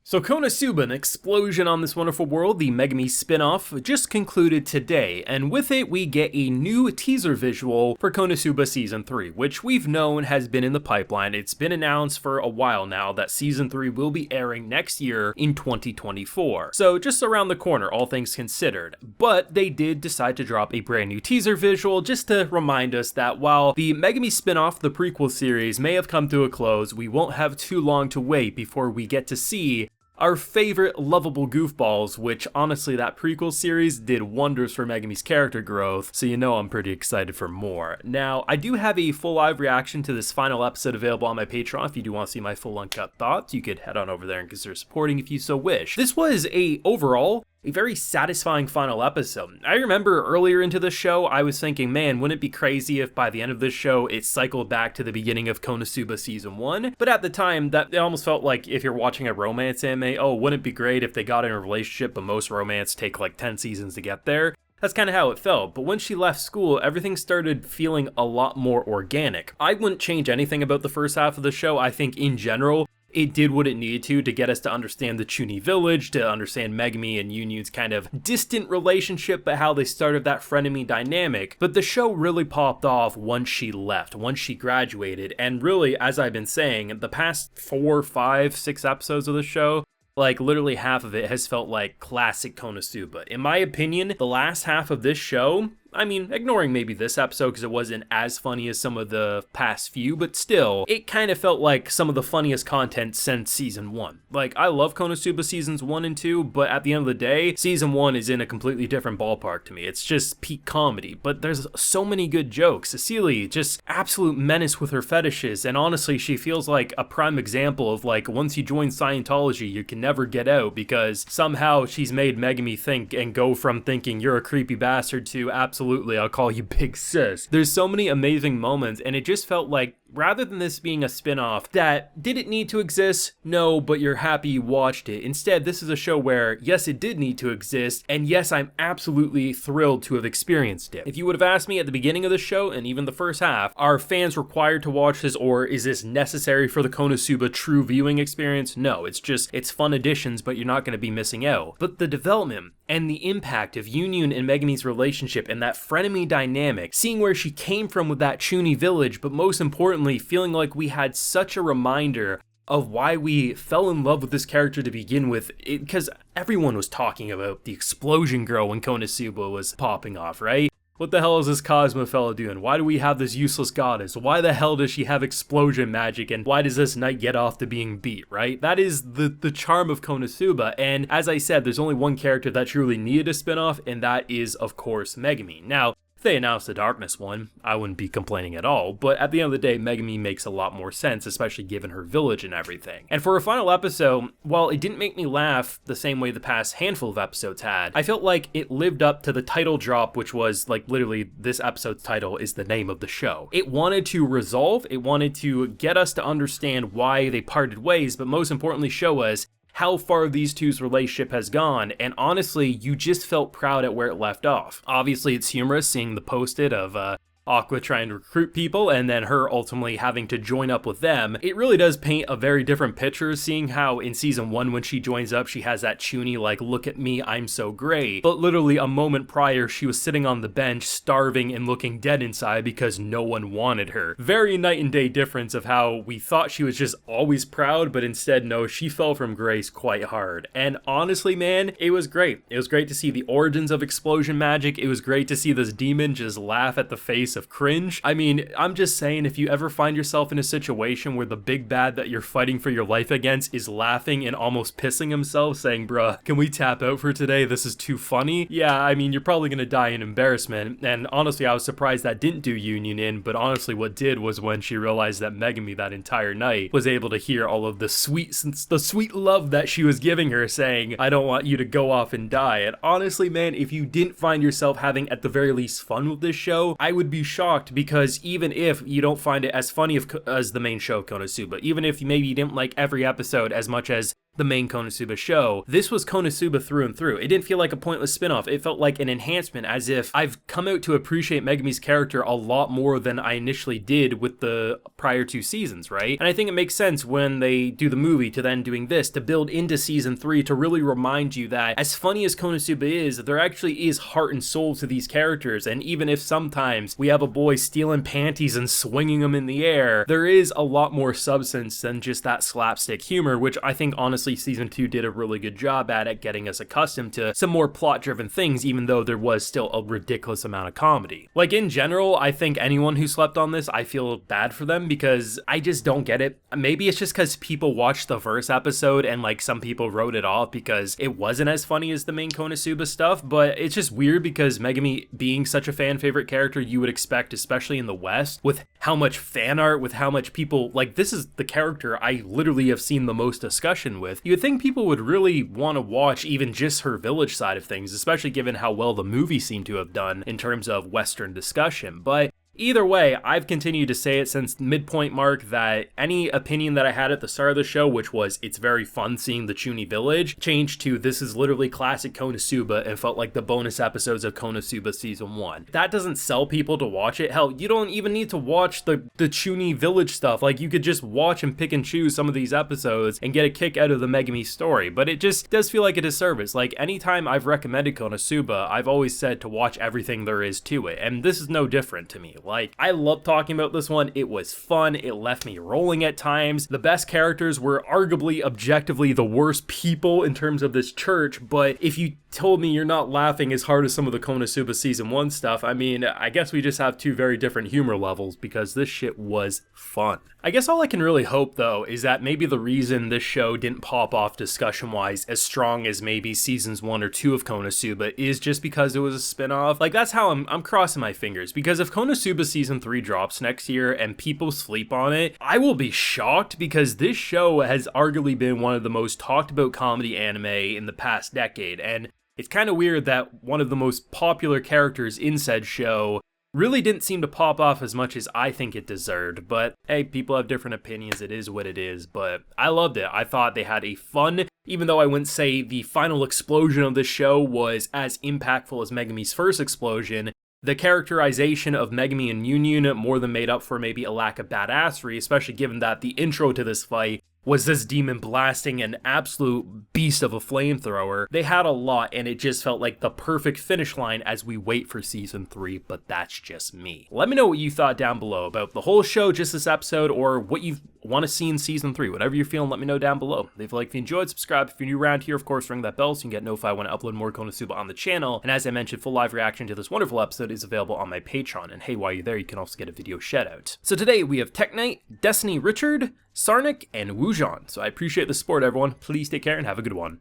So KonoSuba, an explosion on this wonderful world, the Megumi spin-off, just concluded today, and with it we get a new teaser visual for KonoSuba Season 3, which we've known has been in the pipeline. It's been announced for a while now that Season 3 will be airing next year in 2024. So just around the corner, all things considered. But they did decide to drop a brand new teaser visual just to remind us that while the Megumi spin-off, the prequel series, may have come to a close, we won't have too long to wait before we get to see our favorite lovable goofballs, which honestly that prequel series did wonders for Megumi's character growth, so you know I'm pretty excited for more. Now, I do have a full live reaction to this final episode available on my Patreon. If you do want to see my full uncut thoughts, you could head on over there and consider supporting if you so wish. This was overall a very satisfying final episode. I remember earlier into the show, I was thinking, man, wouldn't it be crazy if by the end of this show, it cycled back to the beginning of KonoSuba Season 1? But at the time, that it almost felt like if you're watching a romance anime, oh, wouldn't it be great if they got in a relationship, but most romance take like 10 seasons to get there? That's kind of how it felt, but when she left school, everything started feeling a lot more organic. I wouldn't change anything about the first half of the show. I think in general, it did what it needed to get us to understand the Chunin village, to understand Megumi and Yunyun's kind of distant relationship, but how they started that frenemy dynamic. But the show really popped off once she left, once she graduated, and really, as I've been saying, the past 4, 5, 6 episodes of the show, like literally half of it has felt like classic KonoSuba. In my opinion, the last half of this show, I mean, ignoring maybe this episode because it wasn't as funny as some of the past few, but still, it kind of felt like some of the funniest content since Season 1. Like, I love KonoSuba Seasons 1 and 2, but at the end of the day, Season 1 is in a completely different ballpark to me. It's just peak comedy, but there's so many good jokes. Cecily, just absolute menace with her fetishes, and honestly, she feels like a prime example of like, once you join Scientology, you can never get out, because somehow she's made Megumi think and go from thinking you're a creepy bastard to absolutely, I'll call you big sis. There's so many amazing moments, and it just felt like, rather than this being a spin-off that did it need to exist? No, but you're happy you watched it. Instead, this is a show where, yes, it did need to exist, and yes, I'm absolutely thrilled to have experienced it. If you would have asked me at the beginning of the show, and even the first half, are fans required to watch this, or is this necessary for the KonoSuba true viewing experience? No, it's fun additions, but you're not going to be missing out. But the development and the impact of Yunyun and Megumi's relationship and that frenemy dynamic, seeing where she came from with that Chunin village, but most importantly, feeling like we had such a reminder of why we fell in love with this character to begin with, because everyone was talking about the explosion girl when KonoSuba was popping off, right? What the hell is this Cosmo fellow doing? Why do we have this useless goddess? Why the hell does she have explosion magic? And why does this knight get off to being beat, right? That is the charm of KonoSuba. And as I said, there's only one character that truly needed a spinoff, and that is, of course, Megumi. Now, if they announced the Darkness one, I wouldn't be complaining at all, but at the end of the day, Megumi makes a lot more sense, especially given her village and everything. And for a final episode, while it didn't make me laugh the same way the past handful of episodes had, I felt like it lived up to the title drop, which was like literally this episode's title is the name of the show. It wanted to resolve, it wanted to get us to understand why they parted ways, but most importantly show us how far these two's relationship has gone, and honestly, you just felt proud at where it left off. Obviously, it's humorous seeing the post-it of Aqua trying to recruit people and then her ultimately having to join up with them. It really does paint a very different picture, seeing how in Season 1 when she joins up, she has that Chunin like, look at me, I'm so great. But literally a moment prior, she was sitting on the bench, starving and looking dead inside because no one wanted her. Very night and day difference of how we thought she was just always proud, but instead, no, she fell from grace quite hard. And honestly, man, it was great. It was great to see the origins of explosion magic. It was great to see this demon just laugh at the face of cringe. I mean, I'm just saying, if you ever find yourself in a situation where the big bad that you're fighting for your life against is laughing and almost pissing himself, saying, bruh, can we tap out for today? This is too funny. Yeah, I mean, you're probably gonna die in embarrassment. And honestly, I was surprised that didn't do Yunyun in, but honestly, what did was when she realized that Megumi that entire night was able to hear all of the sweet love that she was giving her, saying, I don't want you to go off and die. And honestly, man, if you didn't find yourself having at the very least fun with this show, I would be shocked, because even if you don't find it as funny as the main show KonoSuba, even if maybe you didn't like every episode as much as the main KonoSuba show. This was KonoSuba through and through. It didn't feel like a pointless spin-off. It felt like an enhancement, as if I've come out to appreciate Megumi's character a lot more than I initially did with the prior 2 seasons, right? And I think it makes sense when they do the movie to then doing this, to build into season 3 to really remind you that as funny as KonoSuba is, there actually is heart and soul to these characters, and even if sometimes we have a boy stealing panties and swinging them in the air, there is a lot more substance than just that slapstick humor, which I think honestly season 2 did a really good job at getting us accustomed to some more plot-driven things, even though there was still a ridiculous amount of comedy. Like, in general, I think anyone who slept on this, I feel bad for them because I just don't get it. Maybe it's just because people watched the first episode and like some people wrote it off because it wasn't as funny as the main KonoSuba stuff, but it's just weird because Megumi being such a fan favorite character, you would expect, especially in the West, with how much fan art, with how much people, like, this is the character I literally have seen the most discussion with. You would think people would really want to watch even just her village side of things, especially given how well the movie seemed to have done in terms of Western discussion, but either way, I've continued to say it since the midpoint mark that any opinion that I had at the start of the show, which was it's very fun seeing the Chuny village, changed to this is literally classic KonoSuba and felt like the bonus episodes of KonoSuba season 1. That doesn't sell people to watch it. Hell, you don't even need to watch the Chuny village stuff. Like, you could just watch and pick and choose some of these episodes and get a kick out of the Megumi story, but it just does feel like a disservice. Like, anytime I've recommended KonoSuba, I've always said to watch everything there is to it, and this is no different to me. Like, I love talking about this one. It was fun. It left me rolling at times. The best characters were arguably objectively the worst people in terms of this church, but if you told me you're not laughing as hard as some of the KonoSuba season 1 stuff, I mean, I guess we just have 2 very different humor levels because this shit was fun. I guess all I can really hope, though, is that maybe the reason this show didn't pop off discussion-wise as strong as maybe seasons 1 or 2 of KonoSuba is just because it was a spin-off. Like, that's how I'm crossing my fingers, because if KonoSuba season 3 drops next year and people sleep on it, I will be shocked, because this show has arguably been one of the most talked about comedy anime in the past decade, and it's kind of weird that one of the most popular characters in said show really didn't seem to pop off as much as I think it deserved, but hey, people have different opinions, it is what it is, but I loved it. I thought they had a fun, even though I wouldn't say the final explosion of the show was as impactful as Megumi's first explosion, the characterization of Megumi and Yunyun more than made up for maybe a lack of badassery, especially given that the intro to this fight was this demon blasting an absolute beast of a flamethrower. They had a lot, and it just felt like the perfect finish line as we wait for season 3, but that's just me. Let me know what you thought down below about the whole show, just this episode, or what you want to see in season 3. Whatever you're feeling, let me know down below. Leave a like if you enjoyed, subscribe if you're new around here, of course ring that bell so you can get notified when I upload more KonoSuba on the channel, and as I mentioned, full live reaction to this wonderful episode is available on my Patreon, and hey, while you're there, you can also get a video shout out. So today we have Tech Knight, Destiny Richard, Sarnik, and Wujan. So I appreciate the support, everyone. Please take care and have a good one.